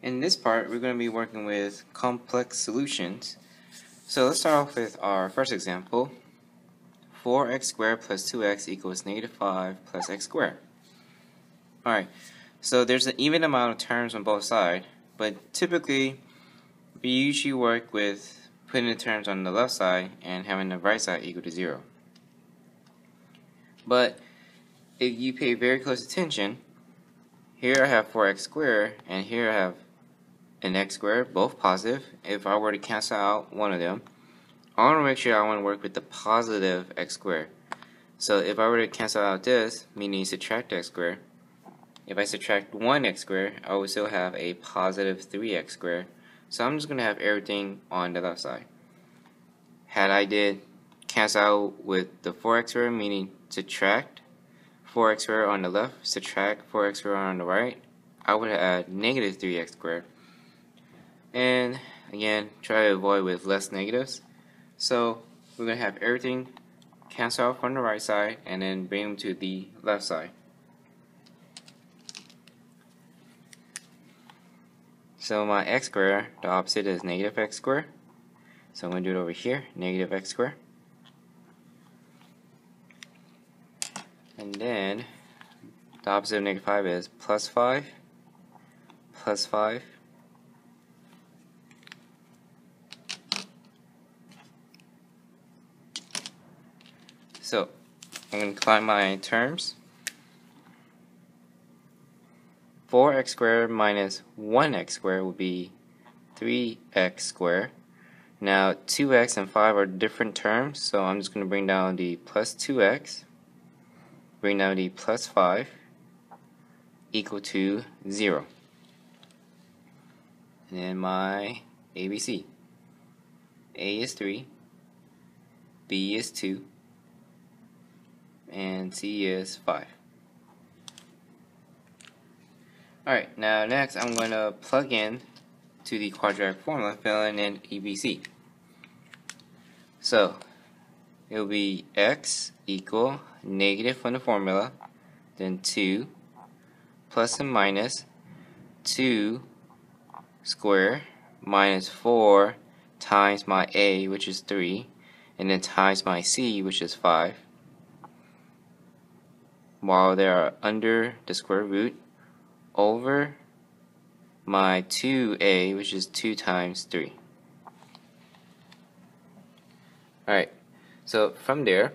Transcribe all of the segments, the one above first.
In this part, we're going to be working with complex solutions. So let's start off with our first example. 4x squared plus 2x equals negative 5 plus x squared. Alright, so there's an even amount of terms on both sides, but typically we usually work with putting the terms on the left side and having the right side equal to 0. But if you pay very close attention, here I have 4x squared and here I have an x squared, both positive. If I were to cancel out one of them, I want to make sure I want to work with the positive x squared. So if I were to cancel out this, meaning subtract x squared, if I subtract 1x squared, I would still have a positive 3x squared. So I'm just going to have everything on the left side. Had I did cancel out with the 4x squared, meaning subtract 4x squared on the left, subtract 4x squared on the right, I would add negative 3x squared. And again, try to avoid with less negatives. So we're going to have everything cancel out from the right side and then bring them to the left side. So my x squared, the opposite is negative x squared. So I'm going to do it over here, negative x squared. And then the opposite of negative 5 is plus 5, plus 5. So I'm going to combine my terms. 4x squared minus 1x squared would be 3x squared. Now 2x and 5 are different terms, so I'm just going to bring down the plus 2x, bring down the plus 5, equal to 0. And then my ABC. A is 3, B is 2, and C is 5. Alright, now next I'm going to plug in to the quadratic formula, filling in ABC. So it will be x equal negative from the formula, then 2 plus and minus 2 squared minus 4 times my a, which is 3, and then times my c, which is 5, while they are under the square root, over my 2a, which is 2 times 3. Alright, so from there,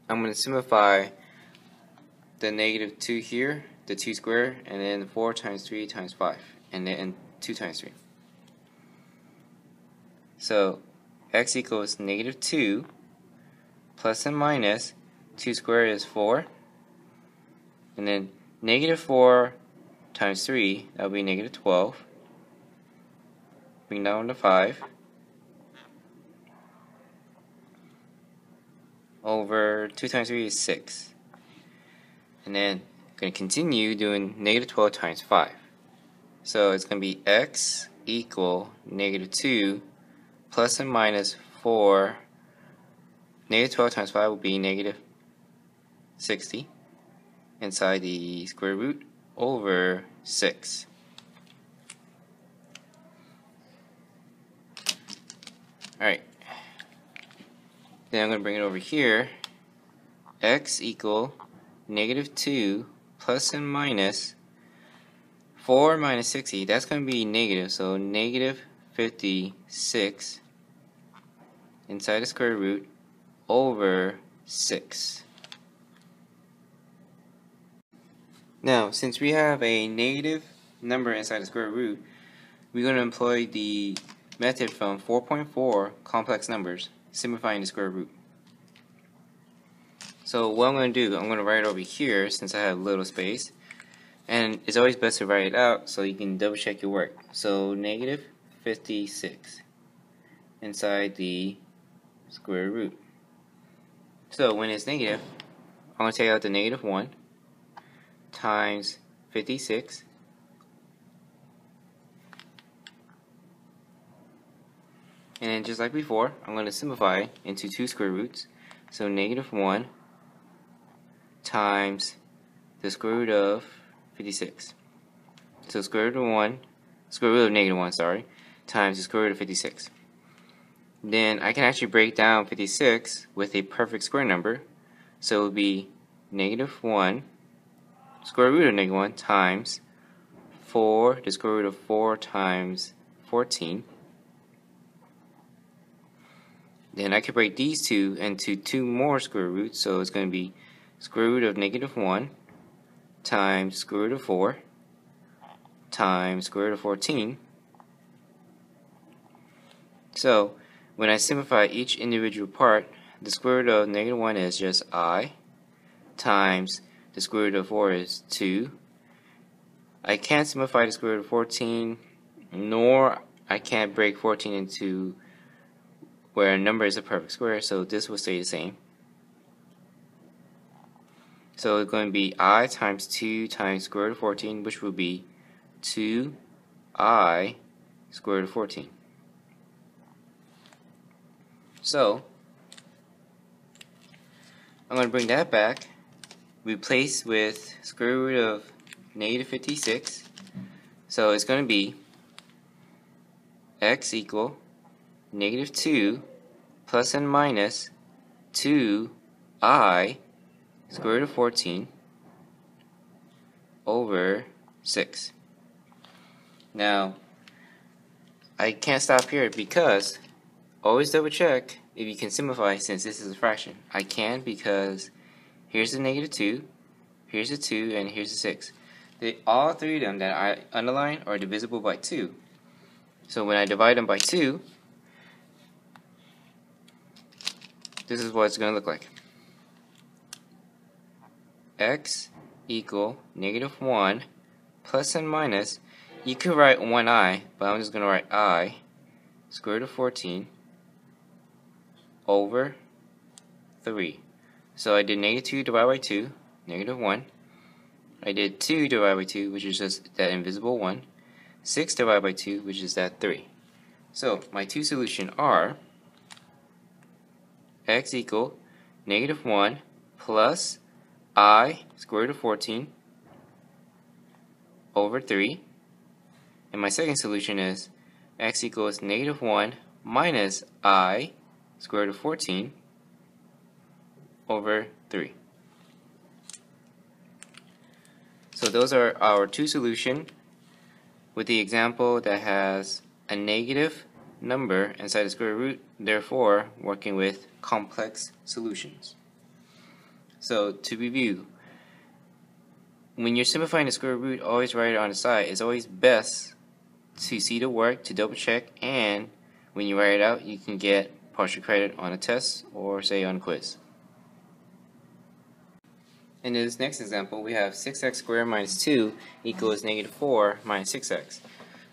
I'm going to simplify the negative 2 here, the 2 squared, and then 4 times 3 times 5, and then 2 times 3. So x equals negative 2 plus and minus 2 squared is 4, and then negative 4 times 3, that will be negative 12. Bring down to 5 over 2 times 3 is 6. And then I'm going to continue doing negative 12 times 5. So it's going to be x equal negative 2 plus and minus 4. Negative 12 times 5 will be negative 60 inside the square root over 6. Alright. Then I'm going to bring it over here. X equal negative 2 plus and minus 4 minus 60. That's going to be negative, so negative 56 inside the square root over 6. Now, since we have a negative number inside the square root, we're going to employ the method from 4.4 complex numbers, simplifying the square root. So what I'm going to do, I'm going to write it over here since I have little space. And it's always best to write it out so you can double check your work. So negative 56 inside the square root. So when it's negative, I'm going to take out the negative 1 times 56 and then just like before, I'm going to simplify into 2 square roots. So negative 1 times the square root of 56. So square root of 1 square root of negative 1, sorry, times the square root of 56. Then I can actually break down 56 with a perfect square number. So it would be negative 1 square root of negative 1 times 4, the square root of 4 times 14. Then I can break these two into two more square roots, so it's going to be square root of negative 1 times square root of 4 times square root of 14. So when I simplify each individual part, the square root of negative 1 is just I, times the square root of 4 is 2. I can't simplify the square root of 14, nor I can't break 14 into where a number is a perfect square, so this will stay the same. So it's going to be I times 2 times square root of 14, which will be 2I square root of 14. So I'm going to bring that back, replace with square root of negative 56. So it's going to be x equal negative 2 plus and minus 2I square root of 14 over 6. Now, I can't stop here because always double check if you can simplify since this is a fraction. I can because here's the negative 2, here's the 2, and here's the 6. All three of them that I underline are divisible by 2. So when I divide them by 2, this is what it's going to look like. X equal negative 1 plus and minus. You could write 1I, but I'm just going to write I square root of 14 over 3. So I did negative 2 divided by 2, negative 1. I did 2 divided by 2, which is just that invisible 1. 6 divided by 2, which is that 3. So my two solutions are x equal negative 1 plus I square root of 14 over 3. And my second solution is x equals negative 1 minus I square root of 14 over 3. So those are our two solutions with the example that has a negative number inside the square root, therefore working with complex solutions. So to review, when you're simplifying the square root, always write it on the side. It's always best to see the work, to double check, and when you write it out, you can get partial credit on a test or say on a quiz. In this next example, we have 6x squared minus 2 equals negative 4 minus 6x.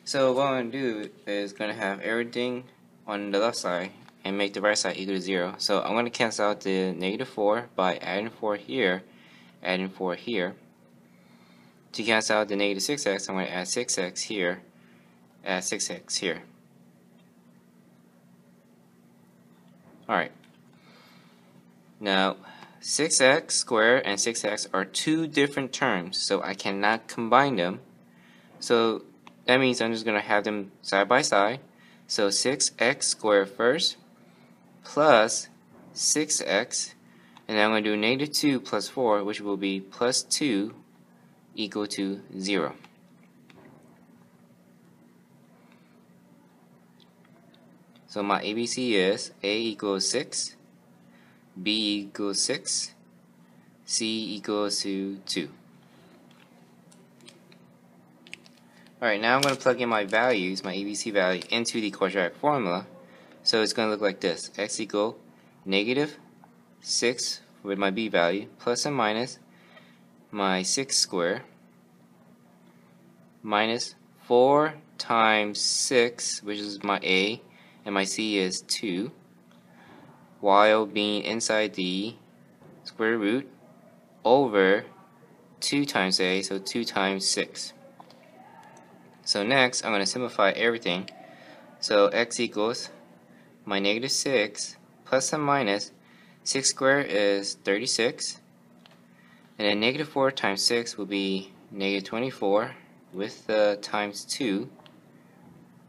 So what I'm going to do is going to have everything on the left side and make the right side equal to 0. So I'm going to cancel out the negative 4 by adding 4 here, adding 4 here. To cancel out the negative 6x, I'm going to add 6x here, add 6x here. Alright. Now, 6x squared and 6x are two different terms, so I cannot combine them. So that means I'm just going to have them side by side. So 6x squared first plus 6x, and then I'm going to do negative 2 plus 4, which will be plus 2 equal to 0. So my ABC is A equals 6, B equals 6, C equals to 2. Alright, now I'm going to plug in my values, my ABC value, into the quadratic formula. So it's going to look like this. X equal negative 6 with my B value, plus and minus my 6 squared, minus 4 times 6, which is my A, and my C is 2, while being inside the square root, over 2 times A, so 2 times 6. So next, I'm going to simplify everything. So x equals my negative 6 plus and minus 6 squared is 36. And then negative 4 times 6 will be negative 24 with the times 2.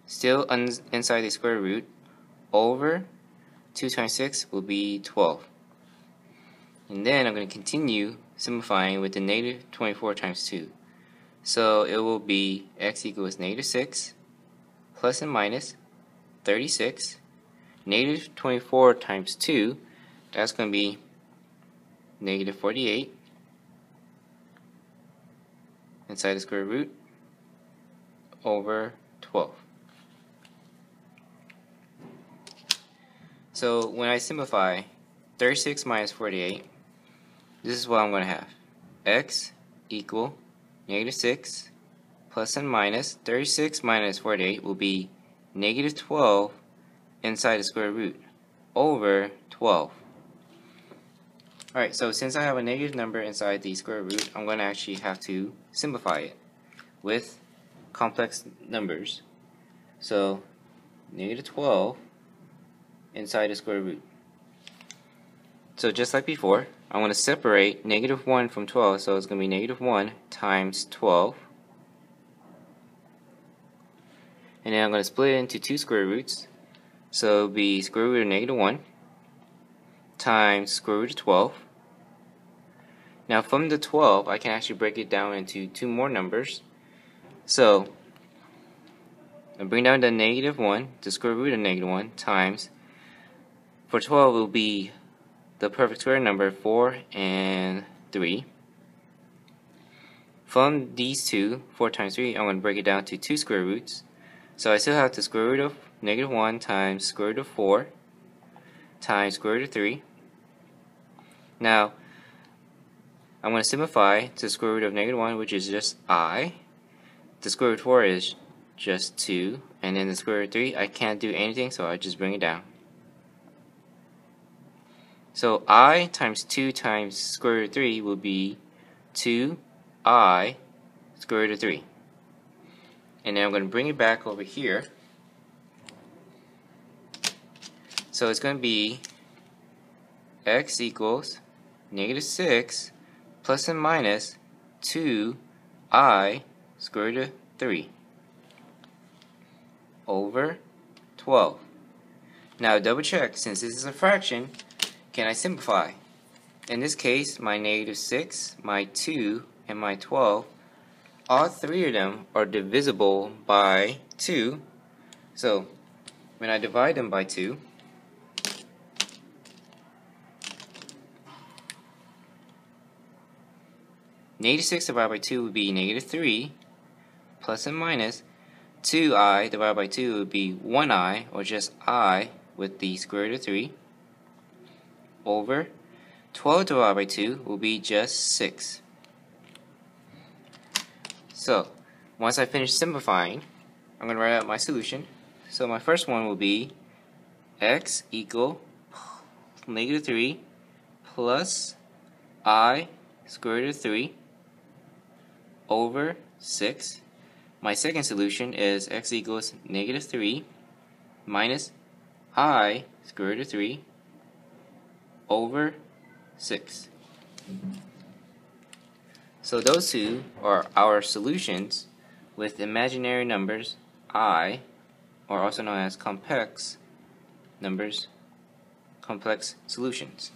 still inside the square root, over 2 times 6 will be 12. And then I'm going to continue simplifying with the negative 24 times 2. So it will be x equals negative 6 plus and minus 36. Negative 24 times 2, that's going to be negative 48 inside the square root over 12. So when I simplify 36 minus 48, this is what I'm going to have. X equal negative 6 plus and minus 36 minus 48 will be negative 12 inside the square root over 12. Alright, so since I have a negative number inside the square root, I'm going to actually have to simplify it with complex numbers. So negative 12 inside the square root. So just like before, I want to separate negative 1 from 12, so it's going to be negative 1 times 12. And then I'm going to split it into two square roots. So it will be square root of negative 1 times square root of 12. Now from the 12, I can actually break it down into two more numbers. So I bring down the negative 1, the square root of negative 1, times, for 12 it will be the perfect square number 4 and 3. From these two, 4 times 3, I'm going to break it down to two square roots. So I still have the square root of negative 1 times square root of 4 times square root of 3. Now I'm going to simplify to the square root of negative 1, which is just I. The square root of 4 is just 2. And then the square root of 3, I can't do anything, so I just bring it down. So I times 2 times square root of 3 will be 2I square root of 3. And then I'm going to bring it back over here. So it's going to be x equals negative 6 plus and minus 2I square root of 3 over 12. Now double check, since this is a fraction, can I simplify? In this case, my negative 6, my 2, and my 12, all three of them are divisible by 2. So when I divide them by 2, negative 6 divided by 2 would be negative 3, plus and minus 2I divided by 2 would be 1I, or just I with the square root of 3, over 12 divided by 2 will be just 6. So once I finish simplifying, I'm going to write out my solution. So my first one will be x equal negative 3 plus I square root of 3 over 6. My second solution is x equals negative 3 minus I square root of 3 over 6. So those two are our solutions with imaginary numbers I, or also known as complex numbers, complex solutions.